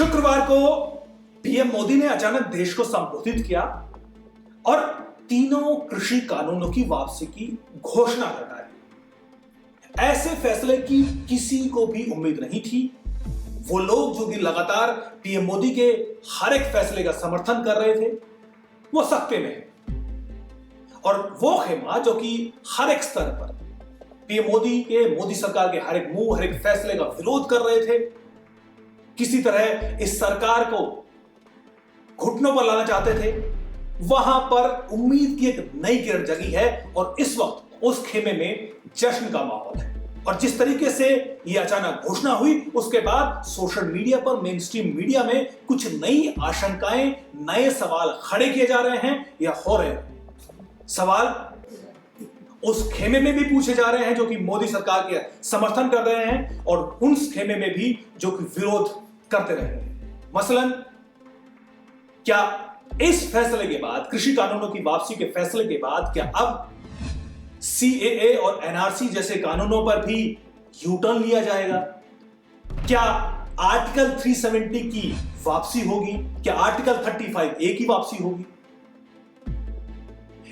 शुक्रवार को पीएम मोदी ने अचानक देश को संबोधित किया और तीनों कृषि कानूनों की वापसी की घोषणा कर डाली। ऐसे फैसले की किसी को भी उम्मीद नहीं थी। वो लोग जो कि लगातार पीएम मोदी के हर एक फैसले का समर्थन कर रहे थे, वो सकते में है। और वो खेमा जो कि हर एक स्तर पर पीएम मोदी सरकार के हर एक मूव, हर एक फैसले का विरोध कर रहे थे, किसी तरह इस सरकार को घुटनों पर लाना चाहते थे, वहां पर उम्मीद की एक नई किरण जगी है। और इस वक्त उस खेमे में जश्न का माहौल है। और जिस तरीके से यह अचानक घोषणा हुई, उसके बाद सोशल मीडिया पर, मेन स्ट्रीम मीडिया में कुछ नई आशंकाएं, नए सवाल खड़े किए जा रहे हैं या हो रहे हैं। सवाल उस खेमे में भी पूछे जा रहे हैं जो कि मोदी सरकार के समर्थन कर रहे हैं, और उन खेमे में भी जो कि विरोध करते रहे हैं। मसलन, क्या इस फैसले के बाद, कृषि कानूनों की वापसी के फैसले के बाद, क्या अब सीएए और एनआरसी जैसे कानूनों पर भी यू टर्न लिया जाएगा? क्या आर्टिकल 370 की वापसी होगी? क्या आर्टिकल 35A की वापसी होगी?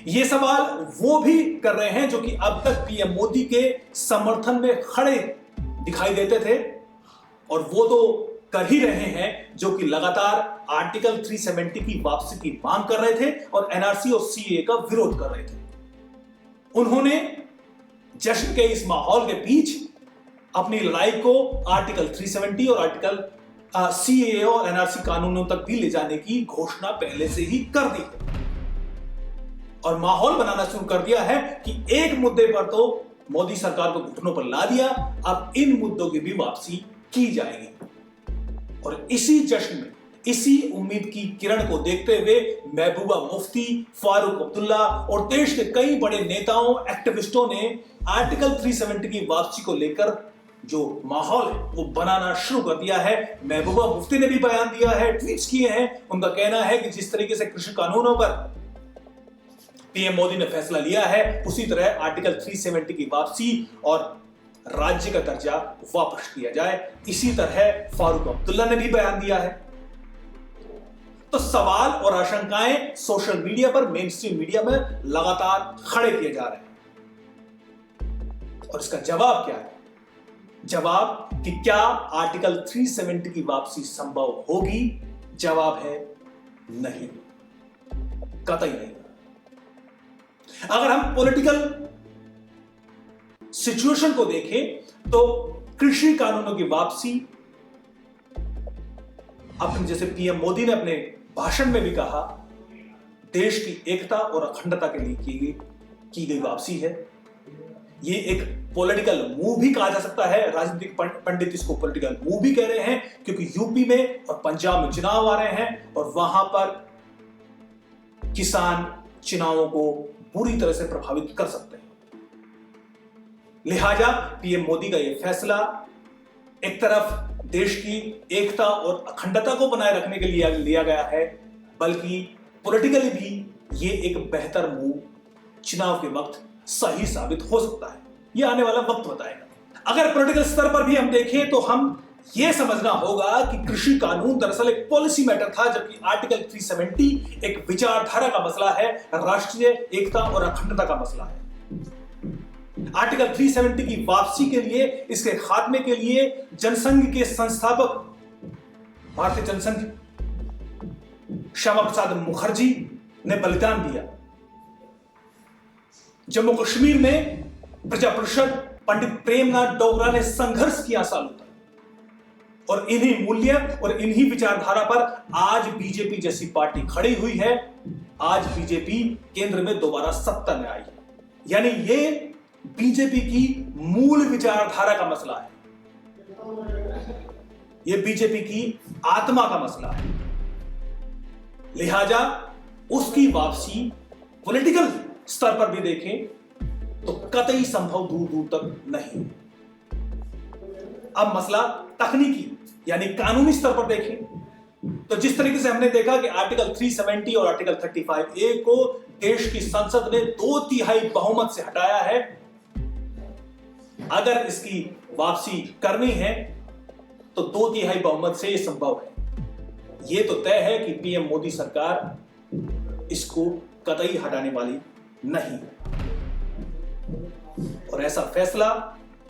ये सवाल वो भी कर रहे हैं जो कि अब तक पीएम मोदी के समर्थन में खड़े दिखाई देते थे, और वो तो कर ही रहे हैं जो कि लगातार आर्टिकल 370 की वापसी की मांग कर रहे थे और एनआरसी और सीएए का विरोध कर रहे थे। उन्होंने जश्न के इस माहौल के बीच अपनी लड़ाई को आर्टिकल 370 और आर्टिकल सीएए और एनआरसी कानूनों तक भी ले जाने की घोषणा पहले से ही कर दी है, और माहौल बनाना शुरू कर दिया है कि एक मुद्दे पर तो मोदी सरकार को घुटनों पर ला दिया, अब इन मुद्दों की भी वापसी की जाएगी। और इसी जश्न में, इसी उम्मीद की किरण को देखते हुए महबूबा मुफ्ती, फारूक अब्दुल्ला और देश के कई बड़े नेताओं, एक्टिविस्टों ने आर्टिकल 370 की वापसी को लेकर जो माहौल है वो बनाना शुरू कर दिया है। महबूबा मुफ्ती ने भी बयान दिया है, ट्वीट्स किए हैं। उनका कहना है कि जिस तरीके से कृषि कानूनों पर पीएम मोदी ने फैसला लिया है, उसी तरह आर्टिकल 370 की वापसी और राज्य का दर्जा वापस किया जाए। इसी तरह फारूक अब्दुल्ला ने भी बयान दिया है। तो सवाल और आशंकाएं सोशल मीडिया पर, मेन स्ट्रीम मीडिया में लगातार खड़े किए जा रहे हैं। और इसका जवाब क्या है? जवाब कि क्या आर्टिकल 370 की वापसी संभव होगी? जवाब है नहीं, कतई नहीं। अगर हम पॉलिटिकल सिचुएशन को देखें तो कृषि कानूनों की वापसी, अपने जैसे पीएम मोदी ने अपने भाषण में भी कहा, देश की एकता और अखंडता के लिए की गई वापसी है। ये एक पॉलिटिकल मूव भी कहा जा सकता है। राजनीतिक पंडित इसको पॉलिटिकल मूव भी कह रहे हैं, क्योंकि यूपी में और पंजाब में चुनाव आ रहे हैं और वहां पर किसान चुनावों को बुरी तरह से प्रभावित कर सकते हैं। लिहाजा पीएम मोदी का यह फैसला एक तरफ देश की एकता और अखंडता को बनाए रखने के लिए लिया गया है, बल्कि पॉलिटिकली भी ये एक बेहतर मूव चुनाव के वक्त सही साबित हो सकता है। यह आने वाला वक्त बताएगा। अगर पॉलिटिकल स्तर पर भी हम देखें तो हम यह समझना होगा कि कृषि कानून दरअसल एक पॉलिसी मैटर था, जबकि आर्टिकल 370 एक विचारधारा का मसला है, राष्ट्रीय एकता और अखंडता का मसला है। आर्टिकल 370 की वापसी के लिए, इसके खात्मे के लिए जनसंघ के संस्थापक, भारतीय जनसंघ, श्यामा प्रसाद मुखर्जी ने बलिदान दिया। जम्मू कश्मीर में प्रजा परिषद पंडित प्रेमनाथ डोगरा ने संघर्ष किया सालों तक, और इन्हीं मूल्य और इन्हीं विचारधारा पर आज बीजेपी जैसी पार्टी खड़ी हुई है। आज बीजेपी केंद्र में दोबारा सत्ता में आई है, यानी ये बीजेपी की मूल विचारधारा का मसला है, यह बीजेपी की आत्मा का मसला है। लिहाजा उसकी वापसी पॉलिटिकल स्तर पर भी देखें तो कतई संभव दूर दूर तक नहीं। अब मसला तकनीकी यानी कानूनी स्तर पर देखें तो जिस तरीके से हमने देखा कि आर्टिकल 370 और आर्टिकल 35A को देश की संसद ने 2/3 बहुमत से हटाया है। अगर इसकी वापसी करनी है तो 2/3 बहुमत से यह संभव है। यह तो तय है कि पीएम मोदी सरकार इसको कतई हटाने वाली नहीं है। और ऐसा फैसला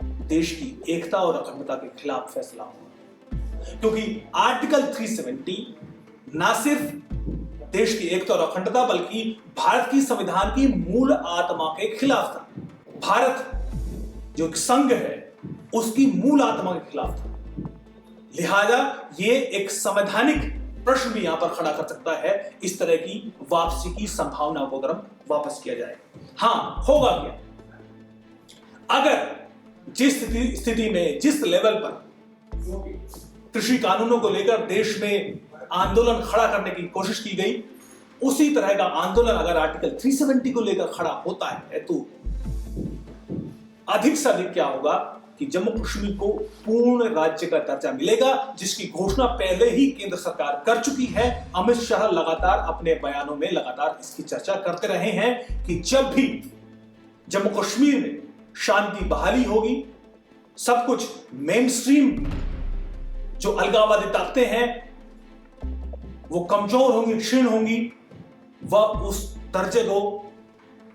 देश की एकता और अखंडता के खिलाफ फैसला होगा, क्योंकि आर्टिकल 370 ना सिर्फ देश की एकता और अखंडता बल्कि भारत की संविधान की मूल आत्मा के खिलाफ था। भारत जो एक संघ है उसकी मूल आत्मा के खिलाफ था। लिहाजा ये एक संवैधानिक प्रश्न भी यहां पर खड़ा कर सकता है, इस तरह की वापसी की संभावना को अगर वापस किया जाए। हां, होगा क्या? अगर जिस स्थिति में, जिस लेवल पर कृषि कानूनों को लेकर देश में आंदोलन खड़ा करने की कोशिश की गई, उसी तरह का आंदोलन अगर आर्टिकल 370 को लेकर खड़ा होता है तो अधिक से अधिक क्या होगा कि जम्मू कश्मीर को पूर्ण राज्य का दर्जा मिलेगा, जिसकी घोषणा पहले ही केंद्र सरकार कर चुकी है। अमित शाह लगातार अपने बयानों में लगातार इसकी चर्चा करते रहे हैं कि जब भी जम्मू कश्मीर में शांति बहाली होगी, सब कुछ मेन स्ट्रीम जो अलगाववादी ताकतें हैं वो कमजोर होंगी, क्षीण होंगी, वह उस दर्जे को,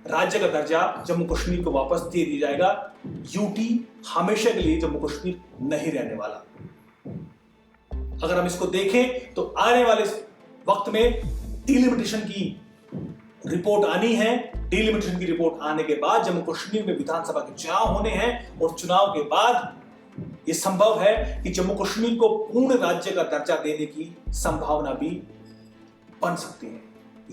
राज्य का दर्जा जम्मू कश्मीर को वापस दे दिया जाएगा। यूटी हमेशा के लिए जम्मू कश्मीर नहीं रहने वाला। अगर हम इसको देखें तो आने वाले वक्त में डिलिमिटेशन की रिपोर्ट आनी है। डिलिमिटेशन की रिपोर्ट आने के बाद जम्मू कश्मीर में विधानसभा के चुनाव होने हैं और चुनाव के बाद यह संभव है कि जम्मू कश्मीर को पूर्ण राज्य का दर्जा देने की संभावना भी बन सकती है।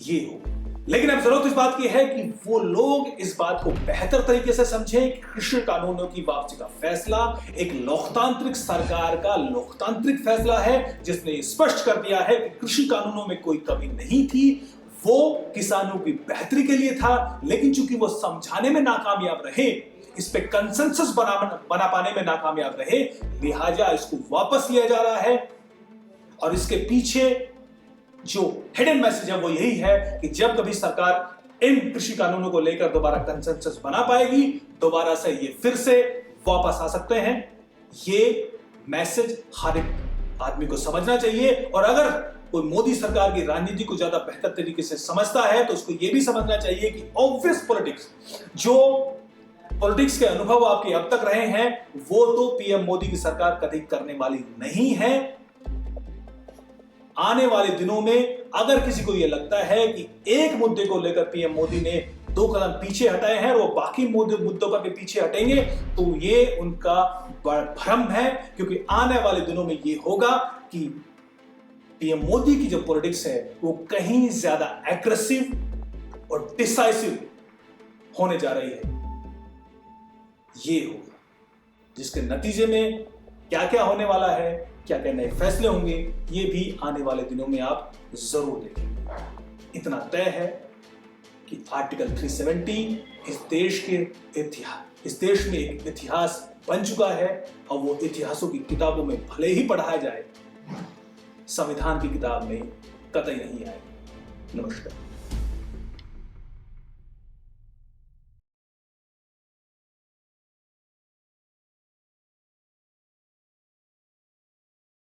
ये हो, लेकिन अब जरूरत इस बात की है कि वो लोग इस बात को बेहतर तरीके से समझें कि कृषि कानूनों की वापसी का फैसला एक लोकतांत्रिक सरकार का लोकतांत्रिक फैसला है, जिसने स्पष्ट कर दिया है कि कृषि कानूनों में कोई कमी नहीं थी, वो किसानों की बेहतरी के लिए था। लेकिन चूंकि वो समझाने में नाकामयाब रहे, इस पे कंसेंसस बना पाने में नाकामयाब रहे, लिहाजा इसको वापस लिया जा रहा है। और इसके पीछे जो हिडन मैसेज है वो यही है कि जब कभी सरकार इन कृषि कानूनों को लेकर दोबारा कंसेंसस बना पाएगी, दोबारा से ये फिर से वापस आ सकते हैं। ये मैसेज हर एक आदमी को समझना चाहिए। और अगर कोई मोदी सरकार की राजनीति को ज्यादा बेहतर तरीके से समझता है तो उसको यह भी समझना चाहिए कि ऑब्वियस पॉलिटिक्स, जो पॉलिटिक्स के अनुभव आपके अब तक रहे हैं, वो तो पीएम मोदी की सरकार कभी करने वाली नहीं है। आने वाले दिनों में अगर किसी को यह लगता है कि एक मुद्दे को लेकर पीएम मोदी ने 2 कदम पीछे हटाए हैं और वो बाकी मुद्दों पर भी पीछे हटेंगे, तो ये उनका बड़ा भ्रम है। क्योंकि आने वाले दिनों में ये होगा कि पीएम मोदी की जो पॉलिटिक्स है वो कहीं ज्यादा एग्रेसिव और डिसाइसिव होने जा रही है। ये होगा जिसके नतीजे में क्या क्या होने वाला है, क्या क्या नए फैसले होंगे, ये भी आने वाले दिनों में आप जरूर देखेंगे। इतना तय है कि आर्टिकल 370 इस देश में एक इतिहास बन चुका है और वो इतिहासों की किताबों में भले ही पढ़ाया जाए, संविधान की किताब में कतई नहीं आएगा। नमस्कार।